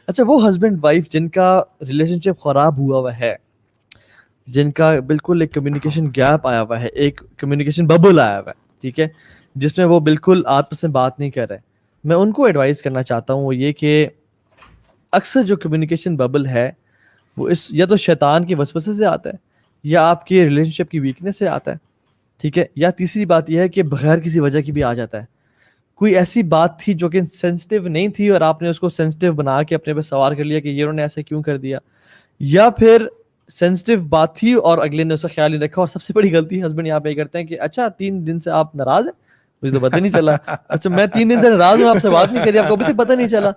اچھا وہ husband wife جن کا ریلیشن شپ خراب ہوا ہوا ہے, جن کا بالکل ایک کمیونیکیشن گیپ آیا ہوا ہے, ایک کمیونیکیشن ببل آیا ہوا ہے, ٹھیک ہے, جس میں وہ بالکل آپس میں بات نہیں کر رہے, میں ان کو ایڈوائز کرنا چاہتا ہوں وہ یہ کہ اکثر جو کمیونیکیشن ببل ہے وہ اس یا تو شیطان کی وسوسے سے آتا ہے یا آپ کے ریلیشن شپ کی ویکنیس سے آتا ہے, ٹھیک ہے, یا تیسری بات یہ ہے کہ بغیر کسی وجہ کی بھی آ جاتا ہے. کوئی ایسی بات تھی جو کہ سینسٹیو نہیں تھی اور آپ نے اس کو سینسٹیو بنا کے اپنے پہ سوار کر لیا کہ یہ انہوں نے ایسے کیوں کر دیا, یا پھر سینسٹیو بات تھی اور اگلے نے اس کا خیال نہیں رکھا. اور سب سے بڑی غلطی ہسبینڈ یہاں پہ یہ کرتے ہیں کہ اچھا 3 دن سے آپ ناراض ہیں, مجھے تو پتہ نہیں چلا, اچھا میں 3 دن سے ناراض ہوں, آپ سے بات نہیں کری, آپ کو ابھی تک پتہ نہیں چلا.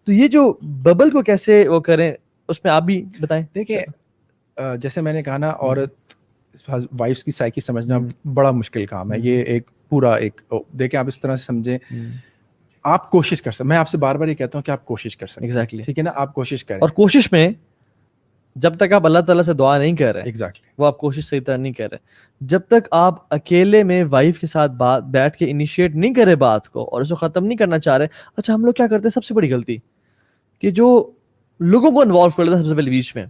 تو یہ جو ببل کو کیسے وہ کریں اس میں آپ بھی بتائیں. دیکھیں جیسے میں نے کہا نا, عورت وائفس کی سائیکی سمجھنا بڑا مشکل کام ہے. یہ ایک پورا ایک دیکھیں آپ اس طرح سے سمجھیں, آپ کوشش کر سکتے, میں آپ سے بار بار یہ کہتا ہوں کہ آپ کوشش کر سکتے ہیں, ٹھیک ہے نا, آپ کوشش کریں. اور کوشش میں جب تک آپ اللہ تعالیٰ سے دعا نہیں کر رہے, ایگزیکٹلی وہ آپ کوشش صحیح طرح نہیں کر رہے, جب تک آپ اکیلے میں وائف کے ساتھ بات بیٹھ کے انیشیٹ نہیں کرے بات کو اور اس کو ختم نہیں کرنا چاہ رہے. اچھا ہم لوگ کیا کرتے ہیں, سب سے بڑی غلطی کہ جو لوگوں کو انوالو کر لیتے ہیں سب سے پہلے بیچ میں.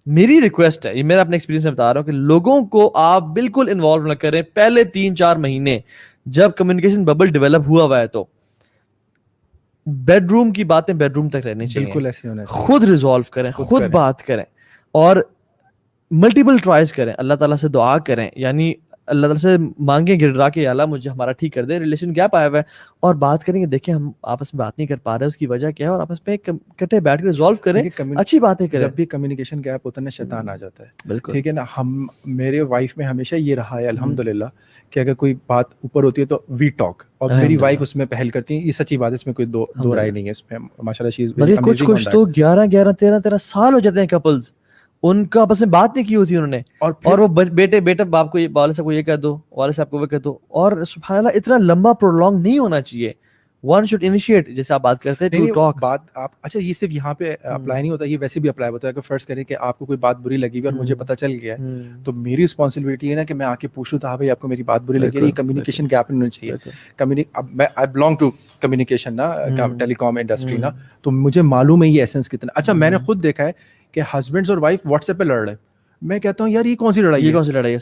میری ریکویسٹ ہے, یہ میرا اپنے ایکسپیرینس میں بتا رہا ہوں کہ لوگوں کو آپ بالکل انوالو نہ کریں پہلے 3-4 مہینے. جب کمیونیکیشن ببل ڈیولپ ہوا ہے تو بیڈ روم کی باتیں بیڈ روم تک رہنی چاہیے, بالکل ایسے ہونا چاہیے. خود ریزالو کریں, خود بات کریں اور ملٹیپل ٹرائز کریں, اللہ تعالیٰ سے دعا کریں, یعنی اللہ تعالیٰ سے مانگیں گرا کے اللہ مجھے ہمارا ٹھیک کر دے, ریلیشن گیپ آیا ہوا ہے, اور بات کریں گے, دیکھیں ہم آپس میں بات نہیں کر پا رہے, اس کی وجہ کیا ہے, اور آپس میں کٹے بیٹھ کے ریزالو کریں, اچھی باتیں کریں. جب بھی کمیونیکیشن گیپ ہوتا ہے نا, شیطان آ جاتا ہے, بالکل ٹھیک ہے نا. میرے وائف میں ہمیشہ یہ رہا ہے الحمدللہ کہ اگر کوئی بات اوپر ہوتی ہے تو وی ٹاک, اور میری وائف اس میں پہل کرتی ہے. یہ سچی بات ہے, اس میں کوئی دو رائے نہیں ہے اس میں, ماشاءاللہ شی از ویری امیزنگ. کچھ تو 11-13 سال ہو جاتے ہیں کپلز, ان کا آپس میں بات نہیں کی ہوتی انہوں نے, اور وہ بیٹے باپ کو والد صاحب کو یہ کہہ دو, والد صاحب کو وہ کہہ دو, اور سبحان اللہ اتنا لمبا پرولونگ نہیں ہونا چاہیے. ون شوڈ انیشیٹ, جیسے آپ بات کرتے ہیں, ٹو ٹاک. بات آپ اچھا یہ صرف یہاں پہ اپلائی نہیں ہوتا, یہ ویسے بھی اپلائی ہوتا ہے. اگر فرض کریں کہ آپ کو کوئی بات بری لگی ہوئی اور مجھے پتہ چل گیا ہے, تو میری رسپانسبلٹی ہے نا کہ میں آ کے پوچھوں, تھا بھائی آپ کو میری بات بری لگی ہے, یہ کمیونیکیشن گیپ نہیں ہونا چاہیے. اب میں آئی بلانگ ٹو کمیونیکیشن نا, ٹیلی کام انڈسٹری نا, تو مجھے معلوم ہے یہ ایسنس کتنا. اچھا میں نے خود دیکھا ہے کہ ہسبینڈز اور وائف واٹس ایپ پہ لڑ رہے ہیں. میں کہتا ہوں یار یہ کون سی لڑائی ہے,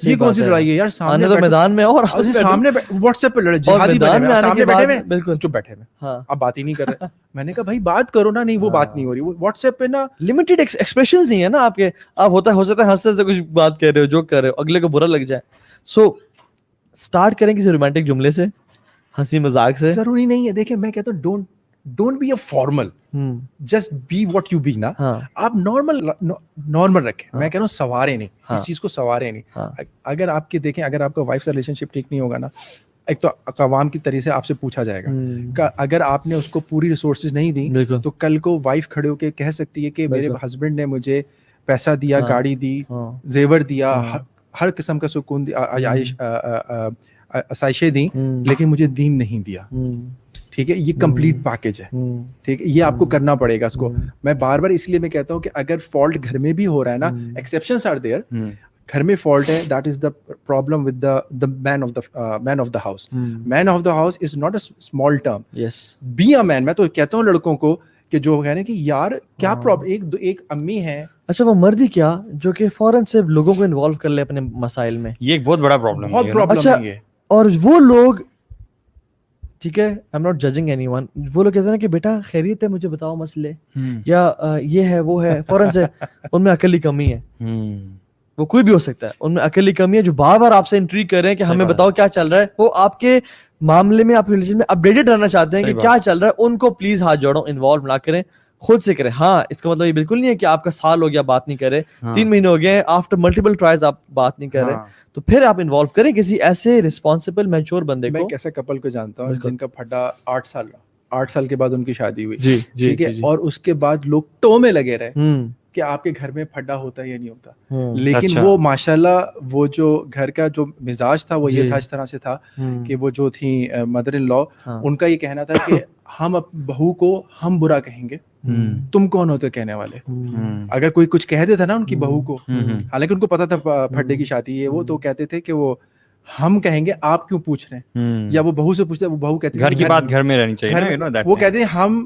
یہ کون سی لڑائی ہے یار, سامنے تو میدان میں اور سامنے واٹس ایپ پہ لڑے, جہادی بیٹھے ہوئے, سامنے بیٹھے ہوئے, بالکل چپ بیٹھے ہوئے, اب بات ہی نہیں کر رہے. میں نے کہا بھائی بات کرو نا, نہیں وہ بات نہیں ہو رہی, وہ واٹس ایپ پہ نا لمیٹڈ ایکسپریشنز نہیں ہے نا آپ کے, آپ ہو سکتا ہے ہنستے ہنستے کچھ بات کہہ رہے ہو, جوک کر رہے ہو, اگلے کو برا لگ جائے. سو اسٹارٹ کریں کسی رومانٹک جملے سے, ہنسی مذاق سے, ضروری نہیں ہے. دیکھیں میں کہتا ہوں don't be a formal, just be what you be نا. آپ نارمل رکھیں. میں کہہ رہا ہوں سوارے نہیں, اس چیز کو سوارے نہیں. اگر آپ کے دیکھیں, اگر آپ کا وائف سے ریلیشن شپ ٹھیک نہیں ہوگا نا, ایک تو عوام کی طریقے سے آپ سے پوچھا جائے گا, اگر آپ نے اس کو پوری ریسورسز نہیں دی تو کل کو وائف کھڑے ہو کے کہہ سکتی ہے کہ میرے ہسبینڈ نے مجھے پیسہ دیا, گاڑی دی, زیور دیا, ہر قسم کا سکون دیا, آسائشیں دیں, لیکن مجھے دین نہیں دیا. ٹھیک ہے, یہ کمپلیٹ پیکج ہے. ٹھیک ہے, یہ آپ کو کرنا پڑے گا اس کو. میں بار بار اس لیے میں کہتا ہوں کہ اگر فالٹ گھر میں بھی ہو رہا ہے نا, ایکسیپشنز آر دیئر, گھر میں فالٹ ہے, that is the problem with the man of the house. Man of the house is not a small term. Be a man. میں تو کہتا ہوں لڑکوں کو کہ جو کہہ رہے ہیں کہ یار کیا پرابلم, ایک امی ہے, اچھا وہ مردی کیا جو کہ فوراً سے لوگوں کو انوالو کر لے اپنے مسائل میں, یہ ایک بہت بڑا پرابلم ہے. بہت پرابلم ہے. اور وہ لوگ, ٹھیک ہے, I am not judging any one, وہ لوگ کہتے ہیں کہ بیٹا خیریت ہے, مجھے بتاؤ مسئلے, یا یہ ہے وہ ہے, فوراً سے ان میں عقل کی کمی ہے. وہ کوئی بھی ہو سکتا ہے, ان میں عقل کی کمی ہے, جو بار بار آپ سے انٹریگ کر رہے ہیں کہ ہمیں بتاؤ کیا چل رہا ہے. وہ آپ کے معاملے میں, آپ کے ریلیشن میں اپڈیٹڈ رہنا چاہتے ہیں کہ کیا چل رہا ہے. ان کو پلیز ہاتھ جوڑو, انوالو نہ کریں, خود سے کریں. ہاں اس کا مطلب یہ بالکل نہیں ہے کہ آپ کا سال ہو گیا بات نہیں کرے, 3 مہینے ہو گئے, آفٹر ملٹیپل ٹرائز آپ بات نہیں کر رہے, تو پھر آپ انوالو کریں کسی ایسے رسپانسبل میچور بندے کو. میں ایک ایسے کپل کو جانتا ہوں جن کا پھڈا 8 سال کے بعد ان کی شادی ہوئی, ٹھیک ہے, اور اس کے بعد لوگ ٹو میں لگے رہے کہ آپ کے گھر میں پھڈا ہوتا ہے یا نہیں ہوتا. لیکن وہ ماشاءاللہ وہ جو گھر کا جو مزاج تھا وہ یہ تھا, اس طرح سے تھا کہ وہ جو تھی مدر ان لا, ان کا یہ کہنا تھا کہ ہم بہو کو ہم برا کہیں گے, تم کون ہوتے کہنے والے. اگر کوئی کچھ کہہ دیتا نا ان کی بہو کو, حالانکہ ان کو پتا تھا پھڈے کی شادی ہے وہ, تو کہتے تھے کہ وہ ہم کہیں گے آپ کیوں پوچھ رہے ہیں, یا وہ بہو سے پوچھتے, وہ بہو کہتی گھر کی بات گھر میں رہنی چاہیے. وہ کہتے ہیں ہم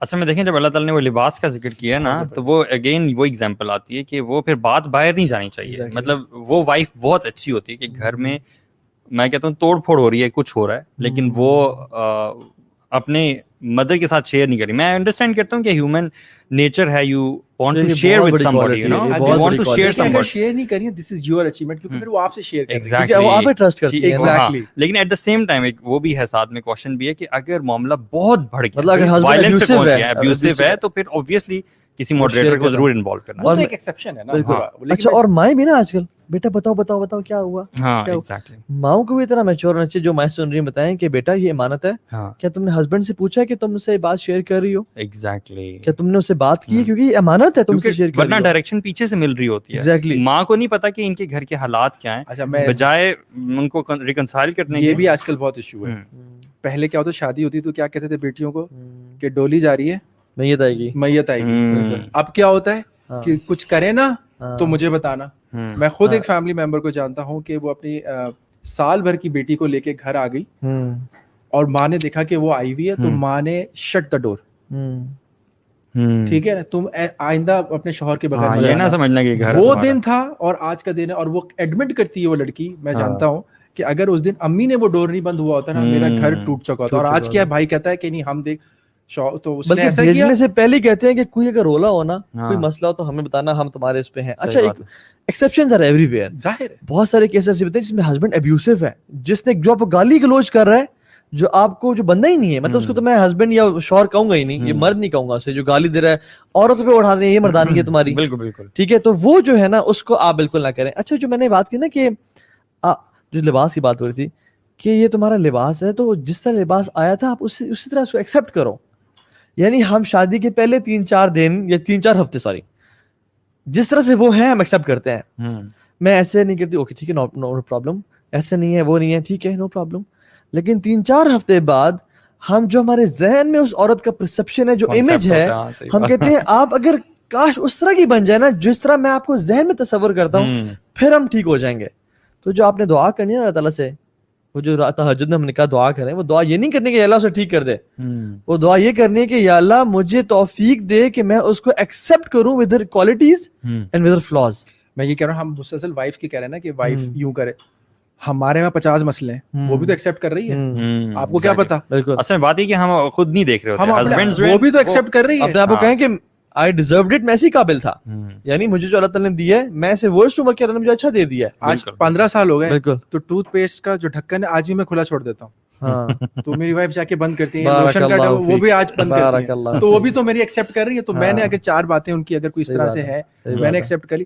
اصل میں دیکھیں جب اللہ تعالیٰ نے وہ لباس کا ذکر کیا ہے نا تو وہ اگین وہ ایگزامپل آتی ہے کہ وہ پھر بات باہر نہیں جانی چاہیے. مطلب وہ وائف بہت اچھی ہوتی ہے کہ گھر میں میں کہتا ہوں توڑ پھوڑ ہو رہی ہے, کچھ ہو رہا ہے, لیکن وہ اپنے مدر کے ساتھ شیئر نہیں کری. میں انڈرسٹینڈ کرتا ہوں کہ ہیومن نیچر ہے, you want to share with somebody, you know, you want to share اگر somebody. شیئر نہیں کریے, دس از یور اچیومنٹ, کیونکہ پھر وہ آپ سے شیئر کریں گے. Exactly. وہ آپ پہ ٹرسٹ کرتی ہے. Exactly. لیکن ایٹ دا سیم ٹائم ایک وہ بھی ہے ساتھ میں کوشچن بھی ہے کہ اگر معاملہ بہت بڑھ گیا, مطلب اگر husband وائلنس سے پہنچ گیا, abusive ابیوسو ہے, تو پھر obviously کسی ماڈریٹر کو ضرور انوالو کرنا. وہ تو ایک ایکسیپشن ہے نا. اچھا, اور مائیں بھی نا آج کل, بیٹا بتاؤ بتاؤ بتاؤ کیا ہوا. ہاں ایگزیکٹلی, ماؤں کو بھی اتنا میچور ہونا چاہیے جو مائیں سن رہی ہیں, بتائیں کہ بیٹا یہ امانت ہے, کیا تم نے ہسبینڈ سے پوچھا کہ تم سے بات شیئر کر رہی ہو, ایگزیکٹلی, کیا تم نے اس سے بات کی ہے, کیونکہ یہ امانت ہے تم سے شیئر کر رہی ہو. ورنہ ڈائریکشن پیچھے سے مل رہی ہوتی ہے. ایگزیکٹلی, ماں کو نہیں پتا کہ ان کے گھر کے حالات کیا ہیں, بجائے ان کو ریکنسائل کرنے. یہ بھی آج کل بہت ایشو ہے. پہلے کیا ہوتا, شادی ہوتی تو کیا کہتے تھے بیٹیوں کو کہ ڈولی جا رہی ہے, میت آئے گی, میت آئے گی. اب کیا ہوتا ہے کہ کچھ کرے نا تو مجھے بتانا. میں خود ایک فیملی ممبر کو جانتا ہوں کہ وہ اپنی سال بھر کی بیٹی کو لے کے گھر آ گئی, اور ماں نے دیکھا کہ وہ آئی ہوئی ہے, تو ماں نے شٹ دا ڈور. ٹھیک ہے نا, تم آئندہ اپنے شوہر کے بغیر یہ نہ سمجھنا کہ گھر وہ دن تھا اور آج کا دن ہے. اور وہ ایڈمٹ کرتی ہے وہ لڑکی, میں جانتا ہوں کہ اگر اس دن امی نے وہ ڈور نہیں بند ہوا ہوتا نا, میرا گھر ٹوٹ چکا ہوتا. اور آج کیا بھائی کہتا ہے کہ نہیں ہم دیکھ, تو اس نے ایسا کیا. بھیجنے سے پہلے کہتے ہیں کہ کوئی اگر رولا ہو نا, کوئی مسئلہ ہو تو ہمیں بتانا, ہم تمہارے اس پہ ہیں. اچھا, ایکسیپشنز آر ایوری ویئر. ظاہر ہے بہت سارے کیسز بتائیں جس میں ہسبینڈ ابیوسو ہے, جس نے جو آپ کو گالی گلوچ کر رہا ہے, جو آپ کو جو بندہ ہی نہیں ہے, مطلب اس کو تو میں ہسبینڈ یا شوہر کہوں گا ہی نہیں, یہ مرد نہیں کہوں گا اسے, جو گالی دے رہا ہے, عورت پہ اٹھا دیں, یہ مردانی ہے تمہاری. بالکل بالکل, ٹھیک ہے, تو وہ جو ہے نا اس کو آپ بالکل نہ کریں. اچھا, جو میں نے بات کی نا کہ جو لباس کی بات ہو رہی تھی کہ یہ تمہارا لباس ہے, تو جس طرح لباس آیا تھا آپ اسی طرح اس کو ایکسیپٹ کرو. یعنی ہم شادی کے پہلے 3-4 دن یا 3-4 ہفتے جس طرح سے وہ ہیں ہم ایکسیپٹ کرتے ہیں. میں ایسے نہیں کرتی, اوکے ٹھیک ہے, نو پرابلم, ایسے نہیں ہے, وہ نہیں ہے, ٹھیک ہے, نو پرابلم. لیکن 3-4 ہفتے بعد ہم جو ہمارے ذہن میں اس عورت کا پرسپشن ہے, جو امیج ہے, ہم کہتے ہیں آپ اگر کاش اس طرح کی بن جائے نا جس طرح میں آپ کو ذہن میں تصور کرتا ہوں, پھر ہم ٹھیک ہو جائیں گے. تو جو آپ نے دعا کرنی ہے اللہ تعالیٰ سے, وہ جو تہجد میں ہم نے کہا دعا کریں, وہ دعا یہ نہیں کرنی کہ اللہ اسے ٹھیک کر دے, وہ دعا یہ کرنی ہے کہ یا اللہ مجھے توفیق دے کہ میں اس کو ایکسیپٹ کروں with her qualities and with her flaws. میں یہ کہہ رہا ہوں, ہم مسلسل وائف کی کہہ رہے ہیں نا کہ وائف یوں کرے, ہمارے میں 50 مسئلے ہیں, وہ بھی تو ایکسیپٹ کر رہی ہے, آپ کو کیا پتا. اصل میں بات یہ کہ ہم خود نہیں دیکھ رہے ہوتے, ہسبینڈز وہ بھی تو ایکسیپٹ کر رہی ہے. اپنے آپ کو کہیں کہ I deserved it, میں اسی قابل تھا, یعنی مجھے جو اللہ تعالیٰ نے دیا ہے, میں سے ورسٹ عمر کے اللہ نے مجھے اچھا دے دیا ہے. آج 15 سال ہو گئے, تو ٹوتھ پیسٹ کا جو ڈھکن ہے آج بھی میں کھلا چھوڑ دیتا ہوں, تو میری وائف جا کے بند کرتی ہے, لوشن کا وہ بھی آج بند کرتی ہے, تو وہ بھی تو میری ایکسیپٹ کر رہی ہے. تو میں نے اگر 4 باتیں ان کی اگر کوئی اس طرح سے ہے, میں نے ایکسیپٹ کر لی.